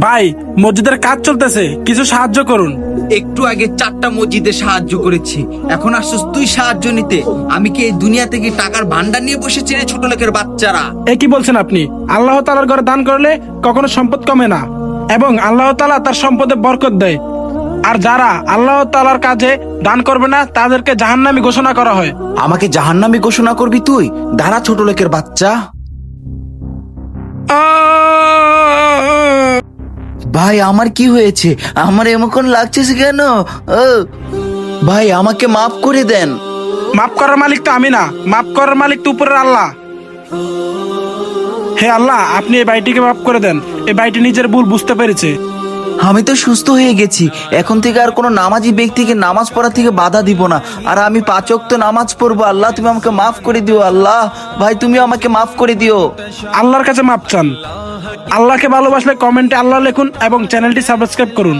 ভাই, মসজিদের কাজ চলতেছে, কিছু সাহায্য করুন। একটু আগে 4টা মসজিদে সাহায্য করেছি, এখন আসছিস তুই সাহায্য নিতে? আমি কি এই দুনিয়া থেকে টাকার ভান্ডার নিয়ে বসেছি রে ছোট লোকের বাচ্চারা? এ কি বলছেন আপনি? আল্লাহ তাআলার ঘরে দান করলে কখনো সম্পদ কমে না, এবং আল্লাহ তাআলা তার সম্পদে বরকত দেয়। আর যারা আল্লাহ তাআলার কাজে দান করবে না তাদেরকে জাহান্নামী ঘোষণা করা হয়। আমাকে জাহান্নামী ঘোষণা করবি তুই? দাঁড়া ছোট লোকের বাচ্চা। ভাই আমার কি হয়েছে? আমার এমন লাগছে কেন? ও ভাই, আমাকে মাফ করে দেন। মাফ করার মালিক তো আমি না, মাফ করার মালিক তো উপরের আল্লাহ। হে আল্লাহ, আপনি এই ভাইটিকে মাফ করে দেন। এই ভাইটি নিজের ভুল বুঝতে পেরেছে। আমি তো সুস্থ হয়ে গেছি, এখন থেকে আর কোনো নামাজি ব্যক্তিকে নামাজ পড়া থেকে বাধা দিব না। আর আমি 5 ওয়াক্ত নামাজ পড়বো। আল্লাহ তুমি আমাকে মাফ করে দিও। আল্লাহ ভাই, তুমি আমাকে মাফ করে দিও। আল্লাহর কাছে মাপ চান। আল্লাহকে ভালোবাসলে কমেন্টে আল্লাহ লিখুন এবং চ্যানেলটি সাবস্ক্রাইব করুন।